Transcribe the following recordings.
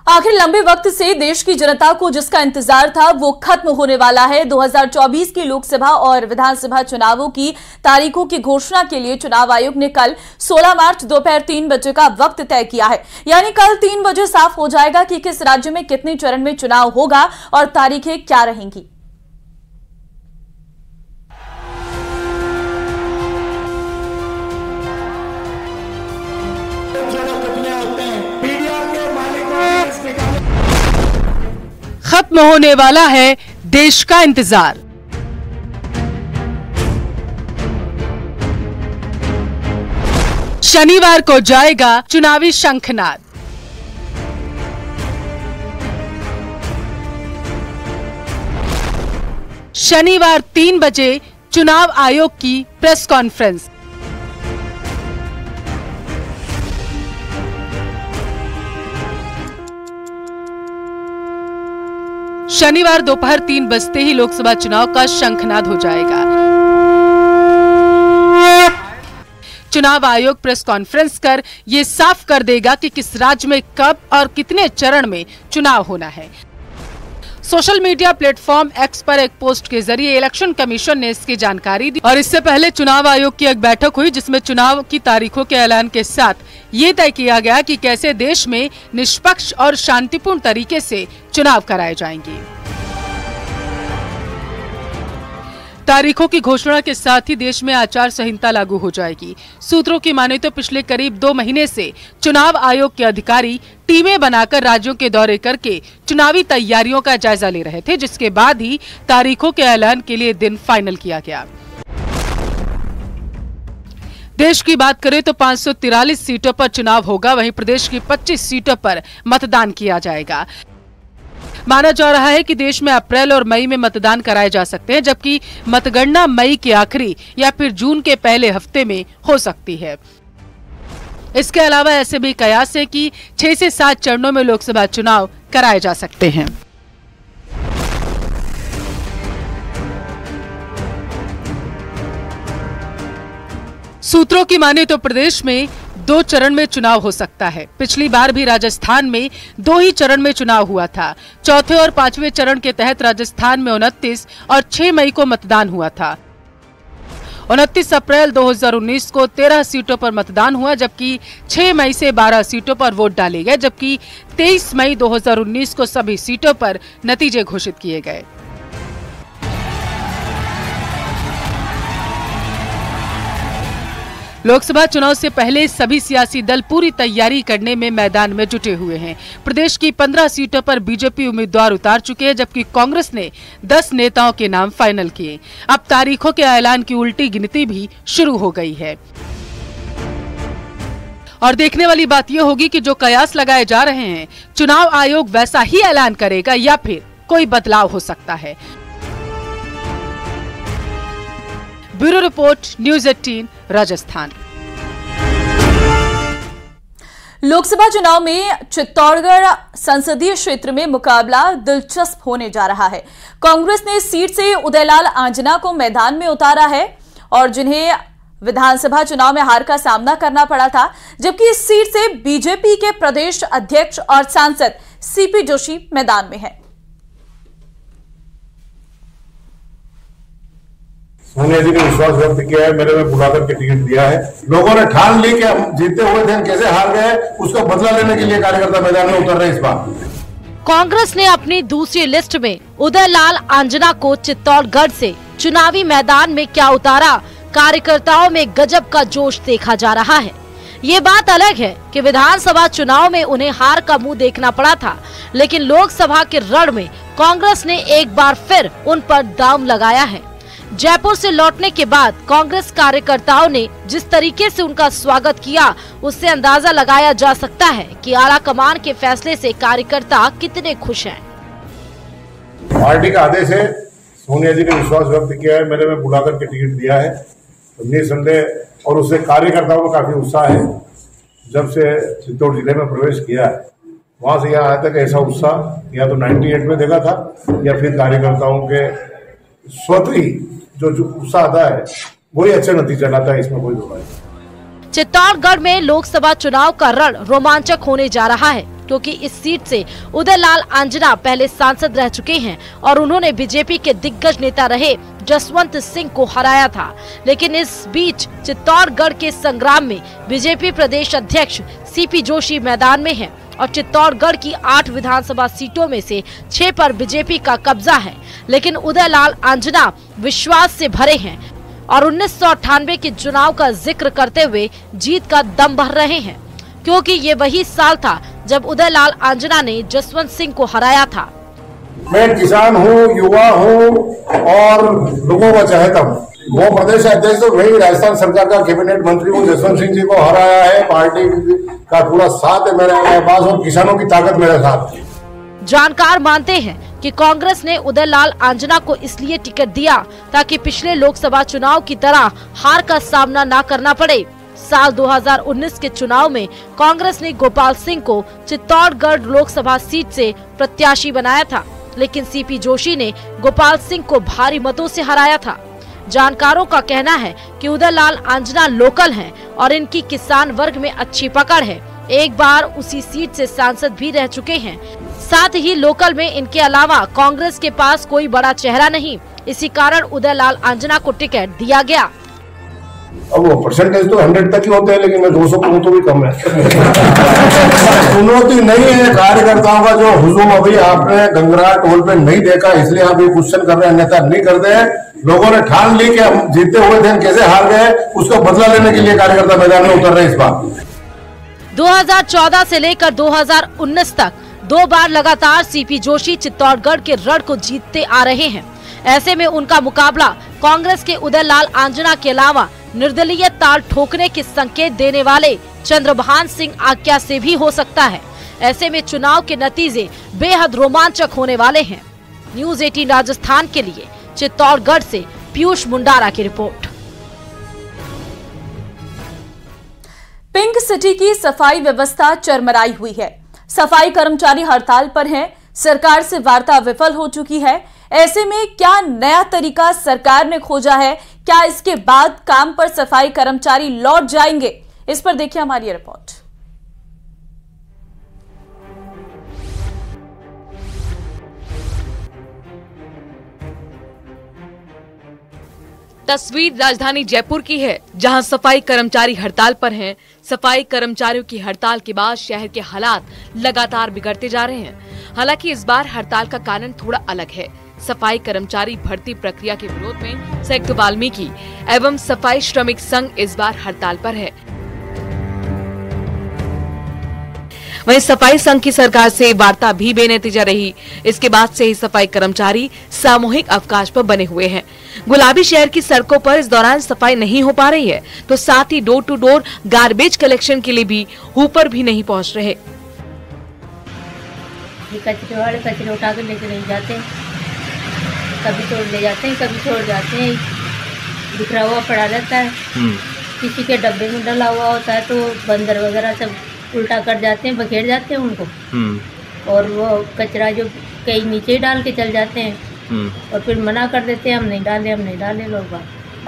आखिर लंबे वक्त से देश की जनता को जिसका इंतजार था वो खत्म होने वाला है। 2024 की लोकसभा और विधानसभा चुनावों की तारीखों की घोषणा के लिए चुनाव आयोग ने कल 16 मार्च दोपहर 3 बजे का वक्त तय किया है। यानी कल 3 बजे साफ हो जाएगा कि किस राज्य में कितने चरण में चुनाव होगा और तारीखें क्या रहेंगी। खत्म होने वाला है देश का इंतजार। शनिवार को जाएगा चुनावी शंखनाद। शनिवार 3 बजे चुनाव आयोग की प्रेस कॉन्फ्रेंस। शनिवार दोपहर 3 बजते ही लोकसभा चुनाव का शंखनाद हो जाएगा। चुनाव आयोग प्रेस कॉन्फ्रेंस कर ये साफ कर देगा कि किस राज्य में कब और कितने चरण में चुनाव होना है। सोशल मीडिया प्लेटफॉर्म एक्स पर एक पोस्ट के जरिए इलेक्शन कमीशन ने इसकी जानकारी दी और इससे पहले चुनाव आयोग की एक बैठक हुई जिसमें चुनाव की तारीखों के ऐलान के साथ ये तय किया गया कि कैसे देश में निष्पक्ष और शांतिपूर्ण तरीके से चुनाव कराए जाएंगे। तारीखों की घोषणा के साथ ही देश में आचार संहिता लागू हो जाएगी। सूत्रों की माने तो पिछले करीब 2 महीने से चुनाव आयोग के अधिकारी टीमें बनाकर राज्यों के दौरे करके चुनावी तैयारियों का जायजा ले रहे थे, जिसके बाद ही तारीखों के ऐलान के लिए दिन फाइनल किया गया। देश की बात करें तो 543 सीटों पर चुनाव होगा, वहीं प्रदेश की 25 सीटों पर मतदान किया जाएगा। माना जा रहा है कि देश में अप्रैल और मई में मतदान कराए जा सकते हैं, जबकि मतगणना मई के आखिरी या फिर जून के पहले हफ्ते में हो सकती है। इसके अलावा ऐसे भी कयास है कि 6 से 7 चरणों में लोकसभा चुनाव कराए जा सकते हैं। सूत्रों की माने तो प्रदेश में 2 चरण में चुनाव हो सकता है। पिछली बार भी राजस्थान में 2 ही चरण में चुनाव हुआ था। चौथे और 5वें चरण के तहत राजस्थान में 29 और 6 मई को मतदान हुआ था। 29 अप्रैल 2019 को 13 सीटों पर मतदान हुआ, जबकि 6 मई से 12 सीटों पर वोट डाले गए, जबकि 23 मई 2019 को सभी सीटों पर नतीजे घोषित किए गए। लोकसभा चुनाव से पहले सभी सियासी दल पूरी तैयारी करने में मैदान में जुटे हुए हैं। प्रदेश की 15 सीटों पर बीजेपी उम्मीदवार उतार चुके हैं, जबकि कांग्रेस ने 10 नेताओं के नाम फाइनल किए। अब तारीखों के ऐलान की उल्टी गिनती भी शुरू हो गई है और देखने वाली बात यह होगी कि जो कयास लगाए जा रहे हैं, चुनाव आयोग वैसा ही ऐलान करेगा या फिर कोई बदलाव हो सकता है। Bureau report, news 18, Rajasthan. Lok Sabha चुनाव में चित्तौड़गढ़ संसदीय क्षेत्र में मुकाबला दिलचस्प होने जा रहा है। कांग्रेस ने इस सीट से उदयलाल आंजना को मैदान में उतारा है और जिन्हें विधानसभा चुनाव में हार का सामना करना पड़ा था, जबकि इस सीट से बीजेपी के प्रदेश अध्यक्ष और सांसद सीपी जोशी मैदान में है। सोनिया जी ने विश्वास व्यक्त किया है, मेरे में बुलाकर के टिकट दिया है। लोगों ने ठान ली कि हम जीते हुए थे, कैसे हार गए, उसका बदला लेने के लिए कार्यकर्ता मैदान में उतर रहे इस बार। कांग्रेस ने अपनी दूसरी लिस्ट में उदयलाल आंजना को चित्तौड़गढ़ से चुनावी मैदान में क्या उतारा, कार्यकर्ताओं में गजब का जोश देखा जा रहा है। ये बात अलग है कि विधानसभा चुनाव में उन्हें हार का मुंह देखना पड़ा था, लेकिन लोकसभा के रण में कांग्रेस ने एक बार फिर उन पर दांव लगाया है। जयपुर से लौटने के बाद कांग्रेस कार्यकर्ताओं ने जिस तरीके से उनका स्वागत किया, उससे अंदाजा लगाया जा सकता है कि आला कमान के फैसले से कार्यकर्ता कितने खुश हैं। पार्टी का आदेश है, सोनिया जी ने विश्वास व्यक्त किया है, मेरे में बुलाकर के टिकट दिया है, तो निसंदेह और उससे कार्यकर्ताओं में काफी उत्साह है। जब से चित्तौड़ जिले में प्रवेश किया है, वहां से यहाँ आया तक ऐसा उत्साह या तो 98 में देखा था या फिर कार्यकर्ताओं के स्वतः ही जो उत्साह आता है वही अच्छा नतीजा लाता है, इसमें कोई दो नहीं। चित्तौड़गढ़ में लोकसभा चुनाव का रण रोमांचक होने जा रहा है। क्योंकि इस सीट से उदयलाल आंजना पहले सांसद रह चुके हैं और उन्होंने बीजेपी के दिग्गज नेता रहे जसवंत सिंह को हराया था। लेकिन इस बीच चित्तौड़गढ़ के संग्राम में बीजेपी प्रदेश अध्यक्ष सीपी जोशी मैदान में हैं और चित्तौड़गढ़ की 8 विधानसभा सीटों में से 6 पर बीजेपी का कब्जा है। लेकिन उदयलाल आंजना विश्वास से भरे हैं और 1998 के चुनाव का जिक्र करते हुए जीत का दम भर रहे हैं, क्योंकि ये वही साल था जब उदयलाल आंजना ने जसवंत सिंह को हराया था। मैं किसान हूँ, युवा हूँ और लोगों का चाहता हूँ। वो प्रदेश अध्यक्ष तो वही राजस्थान सरकार का कैबिनेट मंत्री हूँ, जसवंत सिंह जी को हराया है। पार्टी का पूरा साथ है मेरे पास और किसानों की ताकत मेरे साथ। जानकार मानते हैं कि कांग्रेस ने उदयलाल आंजना को इसलिए टिकट दिया ताकि पिछले लोकसभा चुनाव की तरह हार का सामना न करना पड़े। साल 2019 के चुनाव में कांग्रेस ने गोपाल सिंह को चित्तौड़गढ़ लोकसभा सीट से प्रत्याशी बनाया था, लेकिन सीपी जोशी ने गोपाल सिंह को भारी मतों से हराया था। जानकारों का कहना है कि उदयलाल आंजना लोकल हैं और इनकी किसान वर्ग में अच्छी पकड़ है। एक बार उसी सीट से सांसद भी रह चुके हैं। साथ ही लोकल में इनके अलावा कांग्रेस के पास कोई बड़ा चेहरा नहीं, इसी कारण उदयलाल आंजना को टिकट दिया गया। अब वो परसेंटेज तो 100 तक ही होते हैं, लेकिन मैं 200 कहूँ तो भी कम है। चुनौती नहीं है कार्यकर्ताओं का जो हुजूम अभी आपने गंगरा टोल पे नहीं देखा, इसलिए आप ये क्वेश्चन कर रहे हैं, अन्यथा नहीं करते हैं। लोगों ने ठान ली कि हम जीते हुए थे, कैसे हार गए, उसका बदला लेने के लिए कार्यकर्ता मैदान में उतर रहे इस बार। 2014 से लेकर 2019 तक 2 बार लगातार सीपी जोशी चित्तौड़गढ़ के रण को जीतते आ रहे हैं। ऐसे में उनका मुकाबला कांग्रेस के उदयलाल आंजना के अलावा निर्दलीय ताल ठोकने के संकेत देने वाले चंद्रभान सिंह आक्या से भी हो सकता है। ऐसे में चुनाव के नतीजे बेहद रोमांचक होने वाले हैं। न्यूज़ 18 राजस्थान के लिए चित्तौड़गढ़ से पीयूष मुंडारा की रिपोर्ट। पिंक सिटी की सफाई व्यवस्था चरमराई हुई है। सफाई कर्मचारी हड़ताल पर हैं, सरकार से वार्ता विफल हो चुकी है। ऐसे में क्या नया तरीका सरकार ने खोजा है? क्या इसके बाद काम पर सफाई कर्मचारी लौट जाएंगे? इस पर देखिए हमारी ये रिपोर्ट। तस्वीर राजधानी जयपुर की है, जहां सफाई कर्मचारी हड़ताल पर हैं। सफाई कर्मचारियों की हड़ताल के बाद शहर के हालात लगातार बिगड़ते जा रहे हैं। हालांकि इस बार हड़ताल का कारण थोड़ा अलग है। सफाई कर्मचारी भर्ती प्रक्रिया के विरोध में संयुक्त वाल्मीकि एवं सफाई श्रमिक संघ इस बार हड़ताल पर है। वहीं सफाई संघ की सरकार से वार्ता भी बेनतीजा रही। इसके बाद से ही सफाई कर्मचारी सामूहिक अवकाश पर बने हुए हैं। गुलाबी शहर की सड़कों पर इस दौरान सफाई नहीं हो पा रही है, तो साथ ही door to door garbage collection के लिए भी हूपर भी नहीं पहुंच रहे। कचरे वाले कचरे उठा कर लेके नहीं जाते, कभी तोड़ ले जाते हैं, कभी छोड़ जाते हैं, बिखरा हुआ पड़ा रहता है। किसी के डब्बे में डला हुआ होता है तो बंदर वगैरह सब उल्टा कर जाते हैं, बखेर जाते हैं उनको। और वो कचरा जो कई नीचे डाल के चल जाते हैं और फिर मना कर देते हैं, हम नहीं डाले। लोग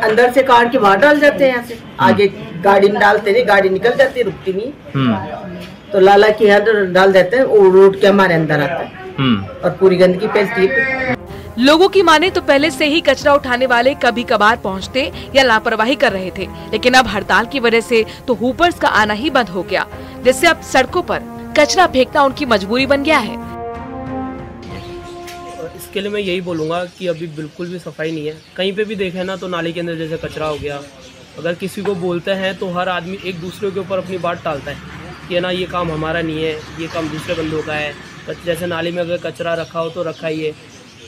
अंदर से काट के बाहर डाल जाते हैं, यहाँ से आगे गाड़ी में डालते नहीं, गाड़ी निकल जाती है, रुकती नहीं। तो लाला की यहाँ डाल देते हैं, वो रोड के हमारे अंदर आता है और पूरी गंदगी फैलती है। लोगों की माने तो पहले से ही कचरा उठाने वाले कभी कभार पहुंचते या लापरवाही कर रहे थे, लेकिन अब हड़ताल की वजह से तो हूपर्स का आना ही बंद हो गया, जिससे अब सड़कों पर कचरा फेंकना उनकी मजबूरी बन गया है। इसके लिए मैं यही बोलूँगा कि अभी बिल्कुल भी सफाई नहीं है। कहीं पे भी देखे ना तो नाली के अंदर जैसे कचरा हो गया। अगर किसी को बोलते हैं तो हर आदमी एक दूसरे के ऊपर अपनी बात टालता है कि ना ये काम हमारा नहीं है, ये काम दूसरे बंदों का है। जैसे नाली में अगर कचरा रखा हो तो रखा ही है,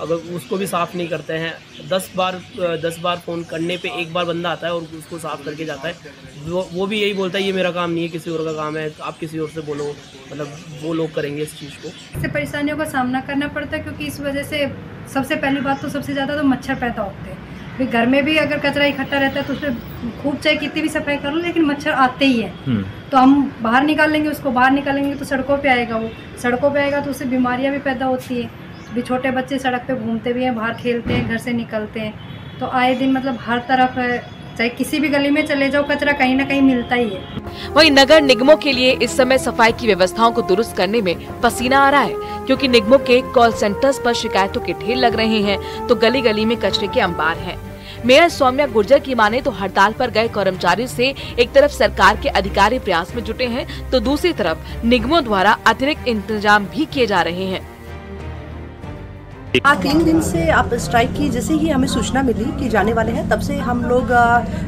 अगर उसको भी साफ़ नहीं करते हैं। 10 बार फ़ोन करने पे एक बार बंदा आता है और उसको साफ़ करके जाता है। वो भी यही बोलता है ये मेरा काम नहीं है, किसी और का काम है, आप किसी और से बोलो। मतलब वो लोग करेंगे इस चीज़ को। इससे परेशानियों का सामना करना पड़ता है, क्योंकि इस वजह से सबसे पहली बात तो सबसे ज़्यादा तो मच्छर पैदा होते हैं। फिर घर में भी अगर कचरा इकट्ठा रहता है तो उसमें खूब चाहे कितनी भी सफाई कर लो, लेकिन मच्छर आते ही हैं। तो हम बाहर निकालेंगे उसको, बाहर निकालेंगे तो सड़कों पे आएगा, वो सड़कों पे आएगा तो उससे बीमारियां भी पैदा होती हैं। भी छोटे बच्चे सड़क पे घूमते भी हैं, बाहर खेलते हैं, घर से निकलते हैं, तो आए दिन मतलब हर तरफ चाहे किसी भी गली में चले जाओ, कचरा कहीं ना कहीं मिलता ही है। वहीं नगर निगमों के लिए इस समय सफाई की व्यवस्थाओं को दुरुस्त करने में पसीना आ रहा है, क्योंकि निगमों के कॉल सेंटर्स पर शिकायतों के ढेर लग रहे हैं तो गली गली में कचरे के अंबार हैं। मेयर सौम्या गुर्जर की माने तो हड़ताल पर गए कर्मचारियों से एक तरफ सरकार के अधिकारी प्रयास में जुटे हैं तो दूसरी तरफ निगमों द्वारा अतिरिक्त इंतजाम भी किए जा रहे हैं। 3 दिन से आप स्ट्राइक की जैसे ही हमें सूचना मिली कि जाने वाले हैं, तब से हम लोग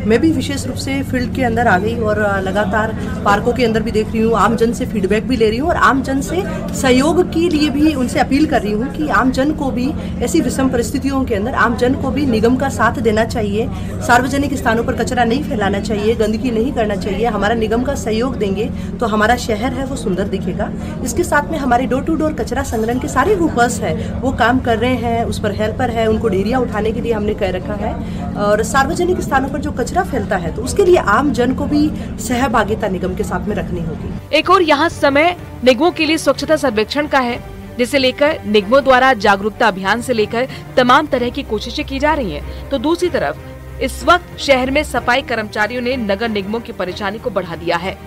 मैं भी विशेष रूप से फील्ड के अंदर आ गई और लगातार पार्कों के अंदर भी देख रही हूँ, आम जन से फीडबैक भी ले रही हूँ और आम जन से सहयोग के लिए भी उनसे अपील कर रही हूँ कि आम जन को भी ऐसी विषम परिस्थितियों के अंदर आम जन को भी निगम का साथ देना चाहिए। सार्वजनिक स्थानों पर कचरा नहीं फैलाना चाहिए, गंदगी नहीं करना चाहिए। हमारा निगम का सहयोग देंगे तो हमारा शहर है वो सुंदर दिखेगा। इसके साथ में हमारे डोर टू डोर कचरा संग्रहण के सारे हेल्पर्स है वो काम कर रहे हैं, उस पर हेल्पर है, उनको ढेरिया उठाने के लिए हमने कह रखा है। और सार्वजनिक स्थानों पर जो कचरा फैलता है तो उसके लिए आम जन को भी सहभागिता निगम के साथ में रखनी होगी। एक और यहाँ समय निगमों के लिए स्वच्छता सर्वेक्षण का है, जिसे लेकर निगमों द्वारा जागरूकता अभियान से लेकर तमाम तरह की कोशिशें की जा रही हैं। तो दूसरी तरफ इस वक्त शहर में सफाई कर्मचारियों ने नगर निगमों की परेशानी को बढ़ा दिया है।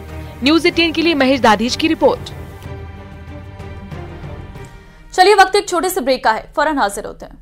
न्यूज़ 18 के लिए महेश दाधीच की रिपोर्ट। चलिए वक्त एक छोटे से ब्रेक का है, फौरन हाजिर होते हैं।